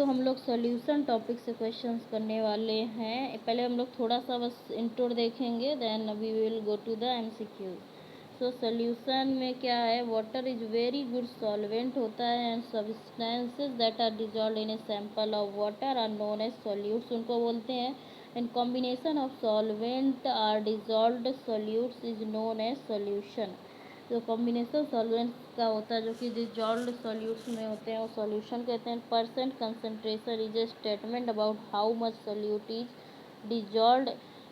हम लोग solution topic से क्वेश्चंस करने वाले हैं। पहले हम लोग थोड़ा सा बस इंट्रो देखेंगे, then we will go to the MCQ. Solution में क्या है, water is very good solvent होता है and substances that are dissolve in a sample of water are known as solutes, उनको बोलते हैं। And combination of solvent are dissolved solutes is known as solution. जो combination solvents का होता है जो कि डिजॉल्व्ड सॉल्यूट्स में होते हैं वो सॉल्यूशन कहते हैं। Percent concentration is a statement about how much solute is dissolved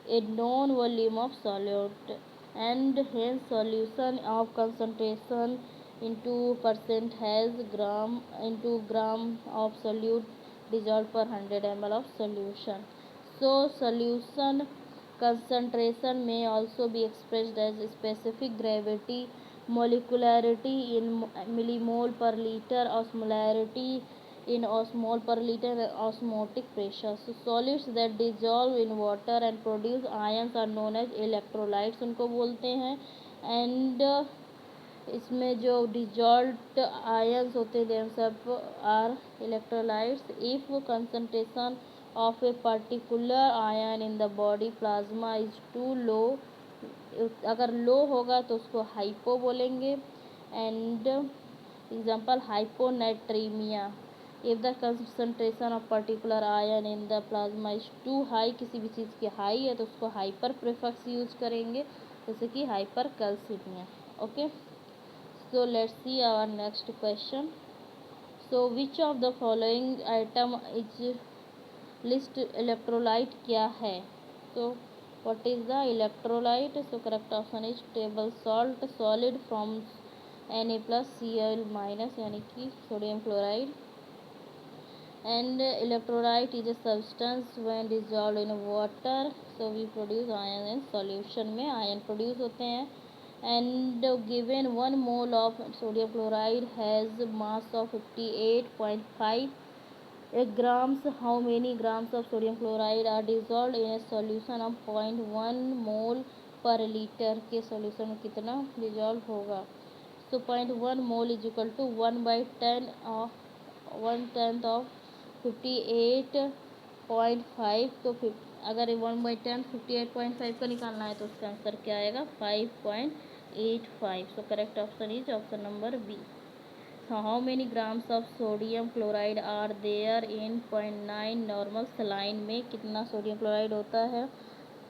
A known volume of solute and hence solution of concentration into percent has gram into gram of solute dissolved per 100 ml of solution. So solution concentration may also be expressed as specific gravity, molecularity in millimole per liter, osmolarity in osmol per liter, and osmotic pressure. So solids that dissolve in water and produce ions are known as electrolytes, उनको बोलते हैं। and इसमें जो dissolved ions होते हैं सब are electrolytes. If concentration of a particular ion in the body plasma is too low, अगर low होगा तो उसको हाइपो बोलेंगे। And example hyponatremia. If the concentration of particular ion in the plasma is too high, किसी भी चीज़ की high है तो उसको हाइपर प्रीफिक्स यूज करेंगे, जैसे कि hyper calcaemia. Okay, so let's see our next question. So which of the following item is list electrolyte क्या है? So what is the electrolyte? So correct option is table salt, solid from Na plus Cl minus यानी कि sodium chloride. and electrolyte is a substance when dissolved in water, so we produce ion in solution में ion produce होते हैं। and given 1 mole of sodium chloride has mass of 58.5 grams, how many grams of sodium chloride are dissolved in a solution of 0.1 mole per liter के solution में कितना dissolve होगा? so 0.1 mole is equal to 1/10 of 1/10 of 58.5। तो अगर 1/10 58.5 का निकालना है तो उसका आंसर क्या आएगा? 5.85। So correct option is option number B. How many grams of sodium chloride are there in 0.9 normal saline में कितना सोडियम क्लोराइड होता है?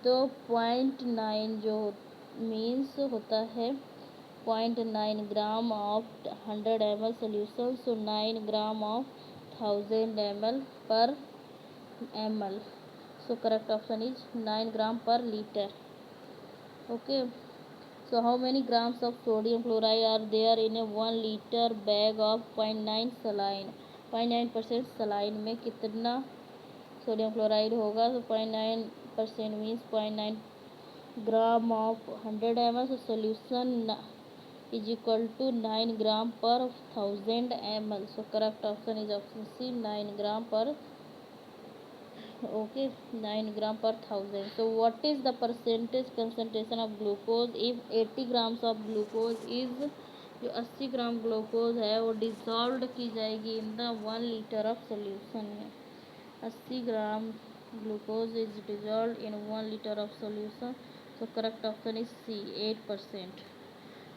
तो 0.9 जो मीन्स होता है 0.9 gram of 100 ml solution, so 9 gram of 1000 ml per ml. So correct option is 9 gram per liter. Okay, so how many grams of sodium chloride are there in a 1 liter bag of 0.9 saline? 0.9% saline में कितना sodium chloride होगा? तो 0.9% means 0.9 gram of 100 ml, so solution is equal to 9 gram per 1000 ml. So correct option is option C, 9 gram per 9 gram per 1000. So what is the percentage concentration of glucose if 80 grams of glucose is, जो 80 gram glucose है वो dissolve की जाएगी in the 1 litre of solution में। 80 gram glucose is dissolve in 1 litre of solution, so correct option is C, 8%.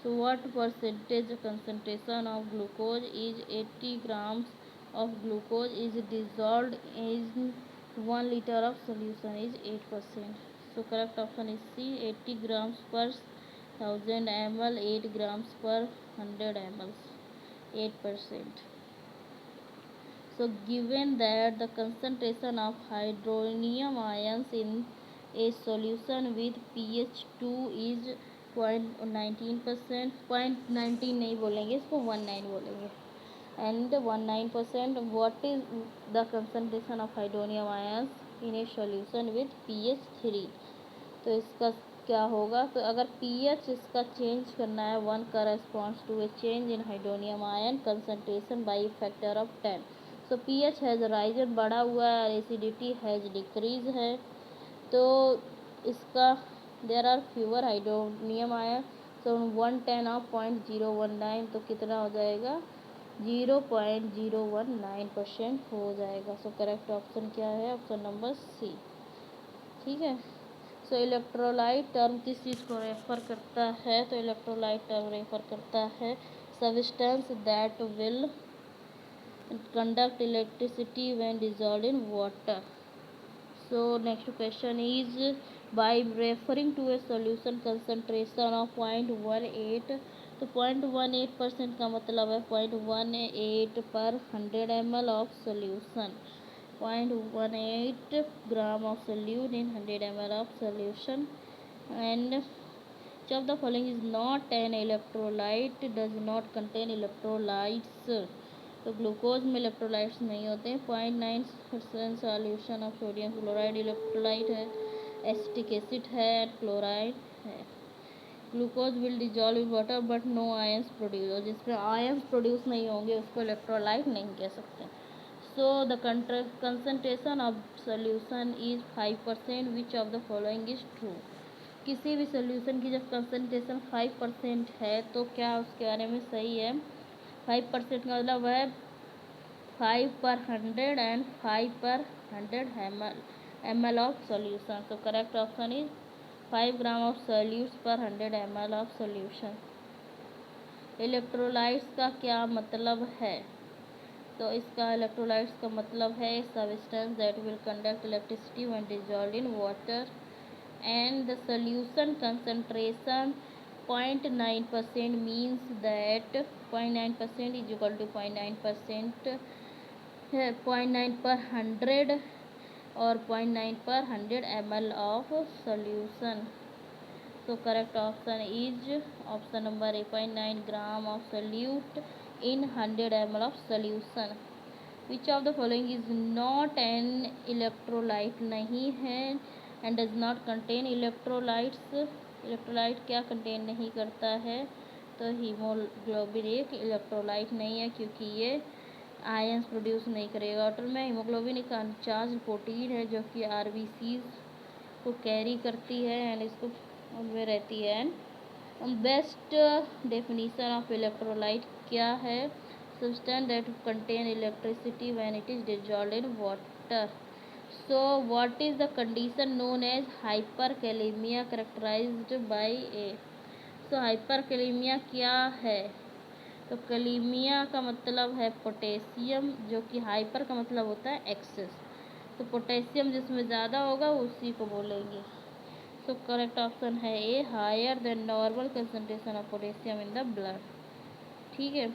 So what percentage concentration of glucose is 80 grams of glucose is dissolved in 1 liter of solution is 8%. So correct option is C, 80 grams per 1000 ml, 8 grams per 100 ml, 8%. So given that the concentration of hydronium ions in a solution with pH 2 is 0.19%, 0.19 नहीं बोलेंगे इसको 19 बोलेंगे, and 19%, what is the concentration of hydronium ions in a solution with pH 3? तो इसका क्या होगा? तो अगर pH इसका चेंज करना है 1 corresponds to a change in hydronium ion concentration by a factor of 10. So pH has risen, बढ़ा हुआ है, acidity has decreased है, तो इसका there are fewer hydronium ion, so 110 of 0.019 तो कितना हो जाएगा? 0.019% हो जाएगा। सो करेक्ट ऑप्शन क्या है? Option number C. ठीक है। सो इलेक्ट्रोलाइट टर्म किस चीज़ को रेफर करता है? तो इलेक्ट्रोलाइट टर्म रेफर करता है substance that will conduct electricity when dissolved in water. So next question is, by referring to a solution concentration of 0.18, तो 0.18% का मतलब है 0.18 पर 100 ml of solution, 0.18 gram of solute in 100 ml of solution, and which of the following is not an electrolyte, does not contain electrolytes? तो glucose में electrolytes नहीं होते हैं। 0.9% solution of sodium chloride electrolyte है, एसिटिक एसिड है, chloride है। Glucose will dissolve in water but no ions produce, और जिसमें आयंस प्रोड्यूस नहीं होंगे उसको इलेक्ट्रोलाइट नहीं कह सकते। So the concentration of solution is 5%, which of the following is true? किसी भी सोल्यूशन की जब कंसंट्रेशन 5% है तो क्या उसके बारे में सही है? 5% का मतलब है 5/100 एंड 5/100 ml ऑफ सोल्यूशन। तो correct option is 5 gram of solutes पर 100 ml ऑफ सोल्यूशन। इलेक्ट्रोलाइट्स का क्या मतलब है? तो इसका इलेक्ट्रोलाइट्स का मतलब है substance that will conduct electricity when dissolved in water, and the solution concentration 0.9% means that 0.9% is equal to 0.9% 0.9 पर 100 और 0.9 पर 100 ml ऑफ सोल्यूशन। तो correct option is option number A, 0.9 gram of solute in 100 ml of solution. Which of the following is not an electrolyte? नहीं है। And does not contain electrolytes, electrolyte क्या contain नहीं करता है? तो haemoglobin एक electrolyte नहीं है क्योंकि ये आयंस प्रोड्यूस नहीं करेगा वाटर में। हीमोग्लोबिन एक अनचार्ज प्रोटीन है जो कि आरबीसीज को कैरी करती है एंड इसको उनमें रहती है। बेस्ट डेफिनीशन ऑफ इलेक्ट्रोलाइट क्या है? Substance that contain electricity when it is dissolved in water. So what is the condition known as hyperkalemia characterized by A? So hyperkalemia क्या है? तो कलीमिया का मतलब है पोटेशियम, जो कि हाइपर का मतलब होता है एक्सेस। तो पोटेशियम जिसमें ज़्यादा होगा उसी को बोलेंगे। सो करेक्ट ऑप्शन है A, higher than normal concentration of potassium in the blood. ठीक है।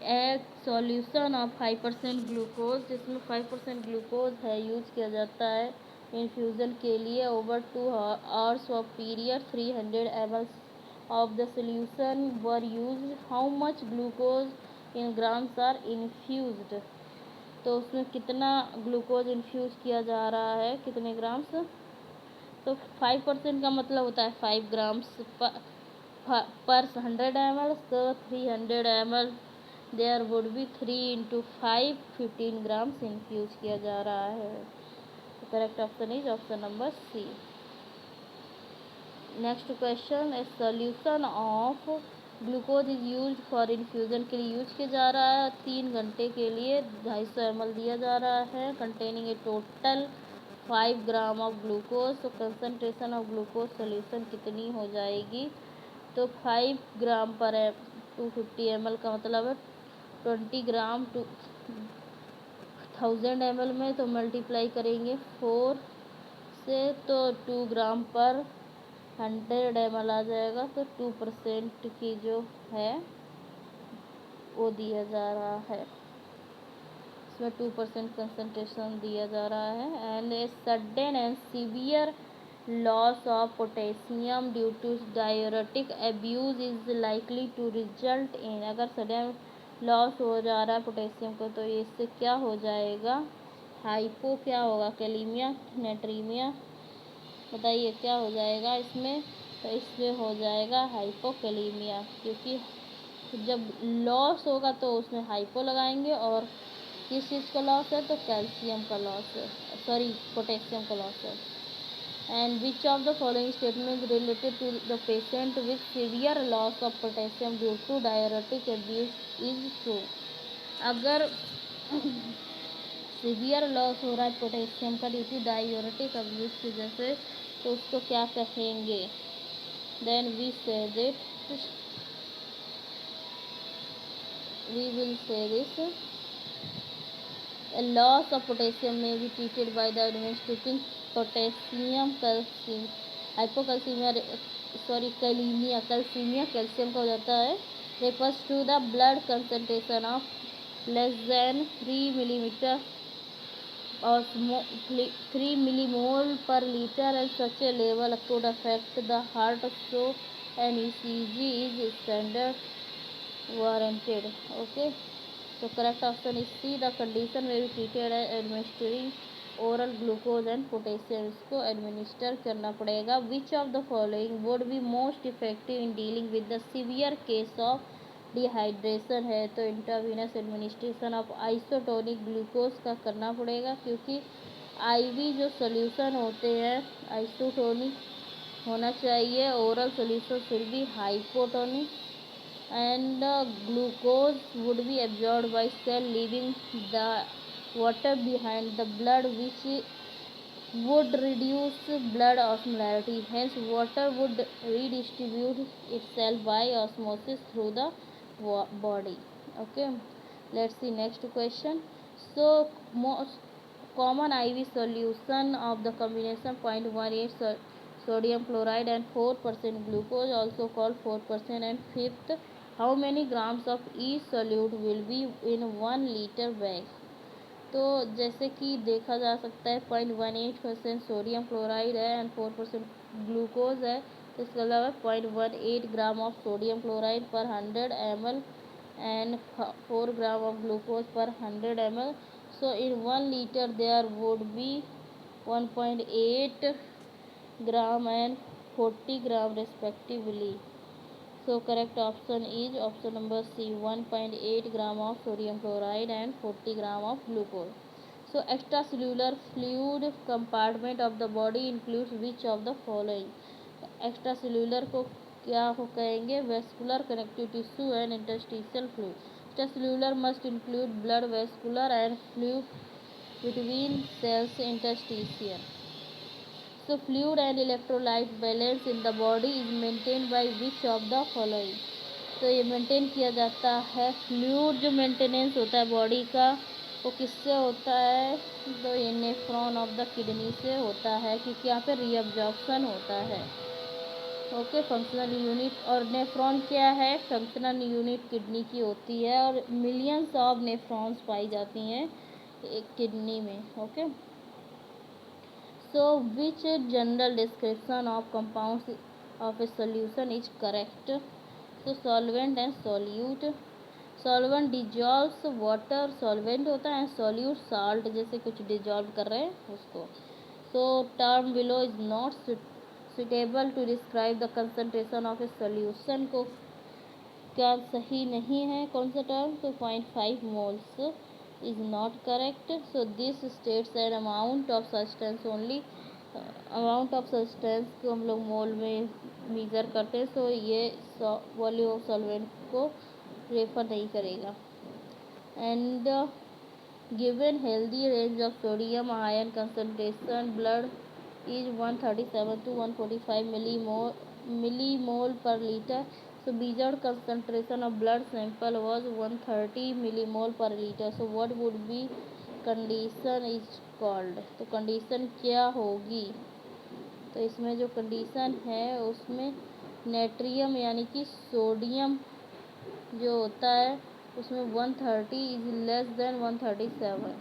एक सॉल्यूशन ऑफ 5% ग्लूकोज, जिसमें 5% ग्लूकोज है, यूज किया जाता है इन्फ्यूज़न के लिए over 2 hours of period. 300 ml of the solution were used. How much glucose in grams are infused? तो उसमें कितना ग्लूकोज इन्फ्यूज़ किया जा रहा है, कितने ग्राम्स? तो 5% का मतलब होता है 5 ग्राम्स पर 100 ml। तो 300 ml there would be 3 into 5, 15 grams infuse किया जा रहा है। तो correct option is option number C. Next question, a solution of glucose is use for infusion के लिए यूज किया जा रहा है 3 घंटे के लिए। 250 ml दिया जा रहा है containing A total 5 gram of glucose. तो कंसनट्रेशन ऑफ ग्लूकोज सोल्यूशन कितनी हो जाएगी? तो 5 ग्राम पर 250 ml का मतलब है 20 ग्राम 1000 ml में, तो मल्टीप्लाई करेंगे 4 से तो 2 ग्राम पर 100 ml आ जाएगा। तो 2% की जो है वो दिया जा रहा है, इसमें 2% कंसंट्रेशन दिया जा रहा है। And a sudden and severe loss of potassium due to diuretic abuse is likely to result in, अगर सडन लॉस हो जा रहा है पोटेशियम को तो इससे क्या हो जाएगा? हाइपो क्या होगा? कैलीमिया, नेट्रीमिया, बताइए क्या हो जाएगा इसमें? तो इसमें हो जाएगा हाइपोकैलीमिया, क्योंकि जब लॉस होगा तो उसमें हाइपो लगाएंगे, और किस चीज़ का लॉस है? तो कैल्शियम का लॉस है, सॉरी पोटेशियम का लॉस है। And which of the following statement related to the patient with severe loss of potassium due to diuretic abuse is true? अगर सीवियर लॉस हो रहा है पोटेशियम का ड्यू टू डायूरेटिक अब्यूज की वजह से, तो उसको क्या कहेंगे? Then we will say this a loss of potassium may be treated by the administering potassium calcium hypocalcemia kalaemia calcaemia calcium का हो जाता है, refers to the blood concentration of less than 3 millimeter or 3 millimole per liter, and such a level could affect the heart, so an ECG is standard warranted. Okay, so correct option is C. The condition may be treated as administering oral glucose and potassium. इसको administer करना पड़ेगा. Which of the following would be most effective in dealing with the severe case of dehydration है? तो intravenous administration of isotonic glucose का करना पड़ेगा, क्योंकि ivy जो सोल्यूशन होते हैं आइसोटोनिक होना चाहिए, oral solution should be hypotonic, and glucose would be absorbed by cell leaving the water behind the blood, which would reduce blood osmolarity. Hence water would redistribute itself by osmosis through the body. Okay, let's see next question. So most common IV solution of the combination 0.18 sodium chloride and 4% glucose, also called 4%. And fifth, how many grams of each solute will be in 1 liter bag? तो जैसे कि देखा जा सकता है 0.18% sodium chloride है and 4% glucose है, तो इसके अलावा 0.18 ग्राम ऑफ सोडियम क्लोराइड पर 100 ml and 4 gram of glucose per 100 ml. So in 1 liter there would be 1.8 gram and 40 gram respectively. So correct option is option number C, 1.8 gram of sodium chloride and 40 gram of glucose. So extracellular fluid compartment of the body includes which of the following? Extracellular को क्या हो कहेंगे? Vascular connective tissue and interstitial fluid. Extracellular must include blood vascular and fluid between cells interstitial. So fluid and electrolyte balance in the body is maintained by which of the following? तो ये maintain किया जाता है, fluid जो maintenance होता है body का वो किससे होता है? तो ये नेफ्रॉन ऑफ द किडनी से होता है, क्योंकि यहाँ पे रीअब्जॉर्प्शन होता है. Okay, functional unit. और नेफ्रॉन क्या है? फंक्शनल यूनिट किडनी की होती है और मिलियंस ऑफ नेफ्रॉन्स पाई जाती हैं एक किडनी में. Okay, so which general description of compounds of a solution is correct? So solvent and solute. Solvent dissolves water, solvent होता है, सॉल्यूट साल्ट, जैसे कुछ डिजॉल्व कर रहे हैं उसको. So term below is not suitable to describe the concentration of a solution. को क्या सही नहीं है कौन सा टर्म? तो 0.5 moles is not correct. So this states an amount of substance only. Amount of substance को हम लोग मोल में मेज़र करते हैं, सो ये वॉल्यूम ऑफ सॉल्वेंट को रेफर नहीं करेगा. And given healthy range of sodium ion concentration blood is 137 to 145 millimole per liter. So measured concentration of blood sample was 130 millimole per liter. So what would be condition is called? तो condition क्या होगी? तो इसमें जो condition है उसमें natrium यानी कि सोडियम जो होता है उसमें 130 इज लेस देन 137.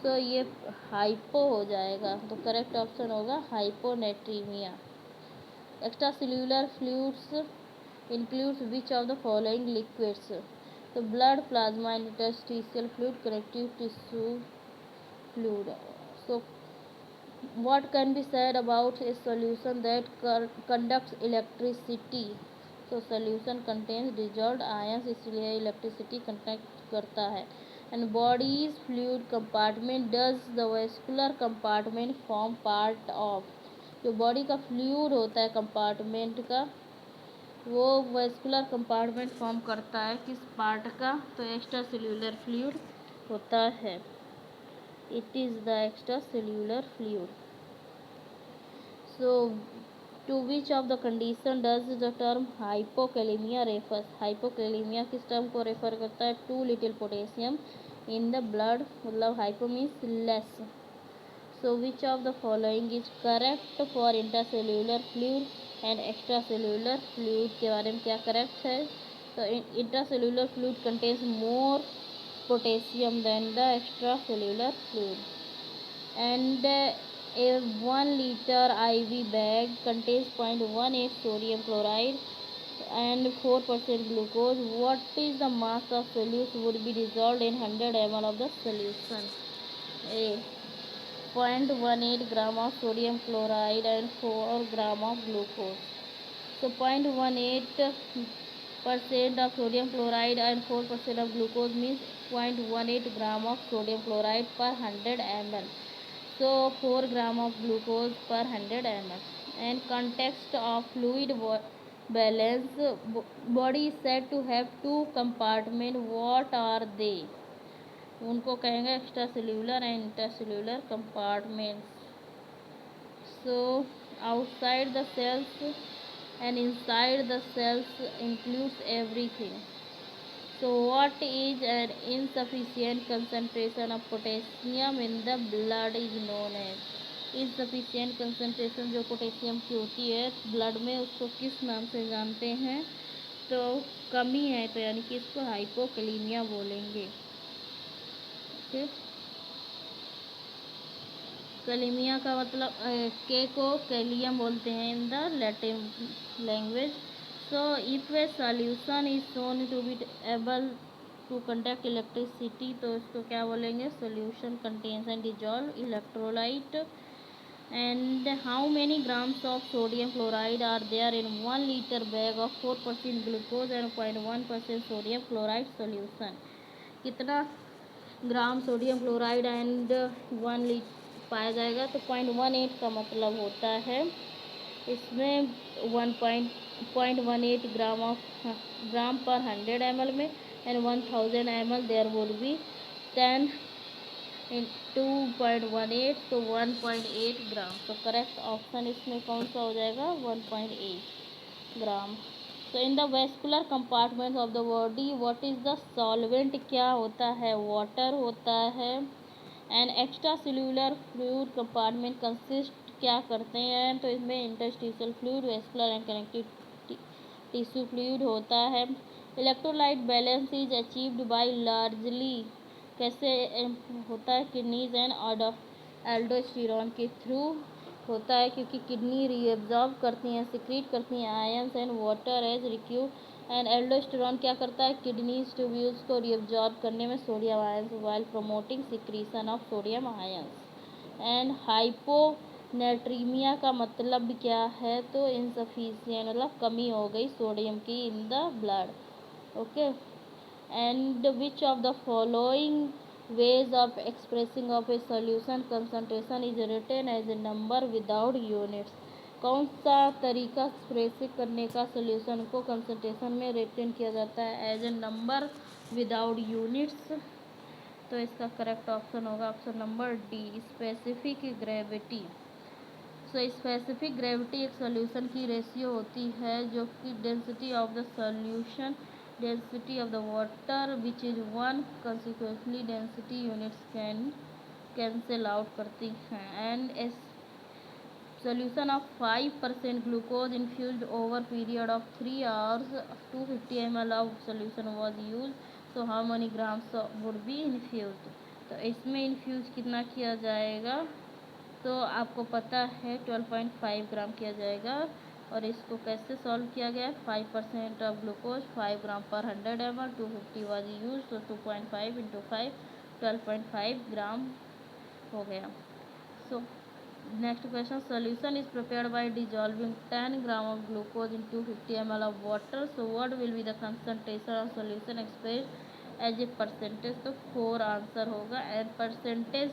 सो ये हाइपो हो जाएगा, तो करेक्ट ऑप्शन होगा hyponatraemia. Extra cellular fluids includes which of the following liquids? So blood, plasma, interstitial fluid, connective tissue fluid. So what can be said about a solution that conducts electricity? So solution contains dissolved ions, इसलिए electricity conduct करता है. And body's fluid compartment does the vascular compartment form part of? जो body का fluid होता है compartment का वो vascular compartment form करता है किस पार्ट का? तो एक्स्ट्रा सेल्यूलर फ्लूइड होता है। It is the extracellular fluid. So to which of the condition does the term hypokalemia refers? Hypokalemia किस टर्म को रेफर करता है? Too little potassium in the blood, मतलब hypo means less. So which of the following is correct for intracellular fluid and extracellular fluid के बारे में क्या correct है? तो intracellular fluid contains more potassium than the extracellular fluid, and a 1 liter IV bag contains 0.18 sodium chloride and 4% glucose. What is the mass of solute would be dissolved in 100 ml of the solution? A 0.18 gram of sodium chloride and 4 gram of glucose. So 0.18% of sodium chloride and 4% of glucose means 0.18 gram of sodium chloride per 100 ml. So 4 gram of glucose per 100 ml. And context of fluid balance, body is said to have two compartments. What are they? उनको कहेंगे extracellular and intracellular compartments. So outside the cells and inside the cells includes everything. So what is an insufficient concentration of potassium in the blood is known as? insufficient concentration जो potassium की होती है blood में, उसको किस नाम से जानते हैं? तो कमी है, तो यानी कि इसको हाइपोकैलेमिया बोलेंगे। कैलेमिया का मतलब के को कैलियम बोलते हैं in the Latin language. So if a solution is shown to be able to conduct electricity, तो इसको क्या बोलेंगे? Solution contains and dissolve electrolyte. And how many grams of sodium chloride are there in 1 liter bag of 4% glucose and 0.1% sodium chloride solution? कितना gram sodium chloride and 1 litre पाया जाएगा? तो 0.18 का मतलब होता है इसमें 1.18 ग्राम पर 100 ml में, and 1000 ml there would be 10 into 2.18, तो 1.8 ग्राम। तो करेक्ट ऑप्शन इसमें कौन सा हो जाएगा? 1.8 ग्राम। तो in the vascular compartment of the body what is the solvent? क्या होता है? वाटर होता है। And extracellular fluid compartment consist क्या करते हैं? तो इसमें interstitial fluid, vascular and connective tissue fluid होता है। Electrolyte balance is achieved by largely, कैसे होता है? किडनीज एंड एल्डोस्टेरोन के थ्रू होता है, क्योंकि किडनी रीअब्जॉर्ब करती हैं, सिक्रीट करती हैं ions and water as required. And aldosterone क्या करता है? किडनीज ट्यूब्यूल्स को रीअब्जॉर्ब करने में sodium ions while promoting secretion of sodium ions. And hyponatremia का मतलब क्या है? तो इनसफिशिएंट, मतलब कमी हो गई सोडियम की इन the blood. Okay. And which of the following ways of expressing of a solution concentration is written as a number without units? कौन सा तरीका एक्सप्रेस करने का सोल्यूशन को कंसंट्रेशन में रिटर्न किया जाता है? As a number without units. तो इसका करेक्ट ऑप्शन होगा option number D, specific gravity. So specific gravity एक सोल्यूशन की रेशियो होती है जो कि density of the solution, density of the water which is 1, consequently density units can cancel out करती हैं। and a solution of 5% glucose infused over period of 3 hours, 250 ml of solution was used, so how many grams would be infused? तो इसमें infuse कितना किया जाएगा? तो आपको पता है 12.5 ग्राम किया जाएगा। और इसको कैसे सॉल्व किया गया? 5% ऑफ ग्लूकोज 5 ग्राम पर 100 ml, 250 वाज यूज, तो 2.5 इंटू 5 12.5 ग्राम हो गया। So next question, solution is prepared by dissolving 10 gram of glucose in 250 ml of water, so what will be the concentration of solution expressed as a percentage? तो 4 answer होगा। And percentage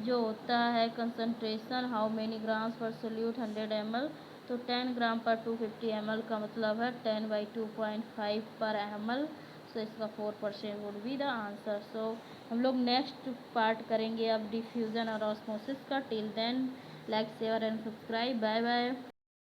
जो होता है concentration, how many grams per solute 100 ml, तो 10 ग्राम पर 250 ml का मतलब है 10/2.5 पर ml। सो इसका 4% वुड बी द आंसर। सो हम लोग नेक्स्ट पार्ट करेंगे अब डिफ्यूज़न और ऑस्मोसिस का। Till then like share and subscribe. Bye bye.